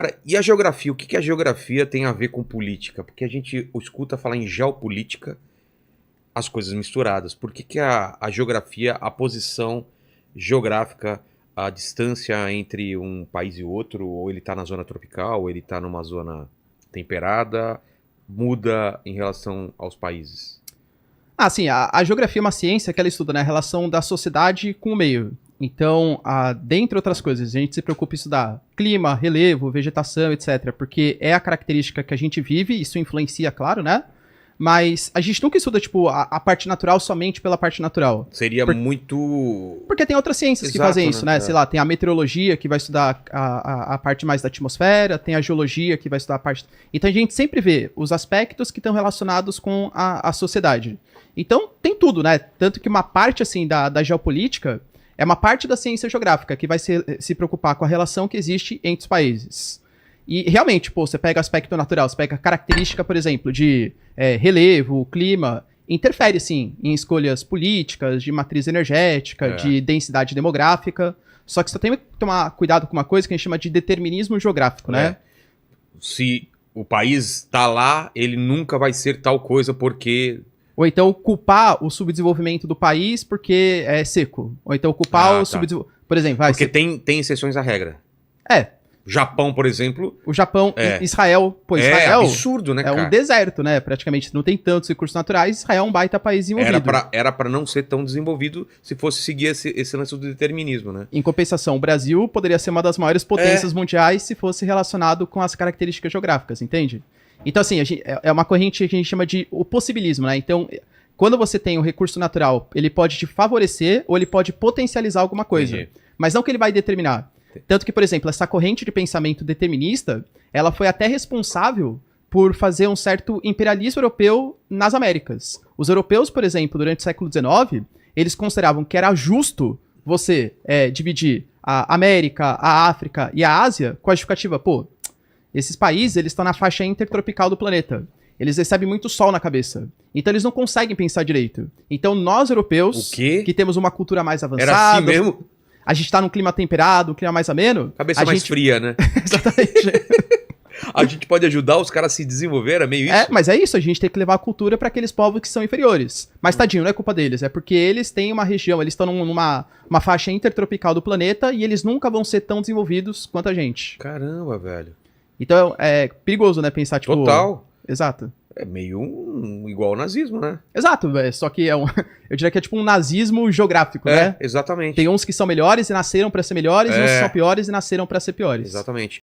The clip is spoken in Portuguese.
Cara, e a geografia? O que que a geografia tem a ver com política? Porque a gente escuta falar em geopolítica, as coisas misturadas. Por que que a geografia, a posição geográfica, a distância entre um país e outro, ou ele está na zona tropical, ou ele está numa zona temperada, muda em relação aos países? Sim, a geografia é uma ciência que ela estuda, né, a relação da sociedade com o meio. Então, dentre outras coisas, a gente se preocupa em estudar clima, relevo, vegetação, etc. Porque é a característica que a gente vive, isso influencia, claro, né? Mas a gente nunca estuda, tipo, a parte natural somente pela parte natural. Seria muito... Porque tem outras ciências que fazem isso, né? Sei lá, tem a meteorologia que vai estudar a parte mais da atmosfera, tem a geologia que vai estudar a parte... Então a gente sempre vê os aspectos que estão relacionados com a sociedade. Então tem tudo, né? Tanto que uma parte, assim, da geopolítica é uma parte da ciência geográfica que vai se preocupar com a relação que existe entre os países. E realmente, pô, você pega aspecto natural, você pega característica, por exemplo, de relevo, clima, interfere sim em escolhas políticas, de matriz energética, de densidade demográfica. Só que você tem que tomar cuidado com uma coisa que a gente chama de determinismo geográfico, né? Se o país está lá, ele nunca vai ser tal coisa porque... Ou então culpar o subdesenvolvimento do país porque é seco. Ou então culpar o subdesenvolvimento... Por exemplo... Porque tem exceções à regra. Japão, por exemplo... O Japão, Israel... Pô, Israel é absurdo, né, cara? É um deserto, né? Praticamente não tem tantos recursos naturais. Israel é um baita país desenvolvido. Era pra não ser tão desenvolvido se fosse seguir esse lance do determinismo, né? Em compensação, o Brasil poderia ser uma das maiores potências mundiais se fosse relacionado com as características geográficas, entende? Então, assim, é uma corrente que a gente chama de o possibilismo, né? Então, quando você tem um recurso natural, ele pode te favorecer ou ele pode potencializar alguma coisa. Entendi. Mas não que ele vai determinar. Tanto que, por exemplo, essa corrente de pensamento determinista, ela foi até responsável por fazer um certo imperialismo europeu nas Américas. Os europeus, por exemplo, durante o século XIX, eles consideravam que era justo você dividir a América, a África e a Ásia com a justificativa, pô, esses países, eles estão na faixa intertropical do planeta. Eles recebem muito sol na cabeça. Então eles não conseguem pensar direito. Então nós, europeus, que temos uma cultura mais avançada... Era assim mesmo? A gente tá num clima temperado, um clima mais ameno... Cabeça mais fria, né? Exatamente. A gente pode ajudar os caras a se desenvolver, é meio isso? Mas é isso, a gente tem que levar a cultura para aqueles povos que são inferiores. Mas tadinho, não é culpa deles, é porque eles têm uma região, eles estão numa faixa intertropical do planeta e eles nunca vão ser tão desenvolvidos quanto a gente. Caramba, velho. Então é perigoso, né, pensar, tipo... Total. Exato. É meio igual ao nazismo, né? Exato, só que eu diria que é tipo um nazismo geográfico, né? Exatamente. Tem uns que são melhores e nasceram para ser melhores, e uns que são piores e nasceram para ser piores. Exatamente.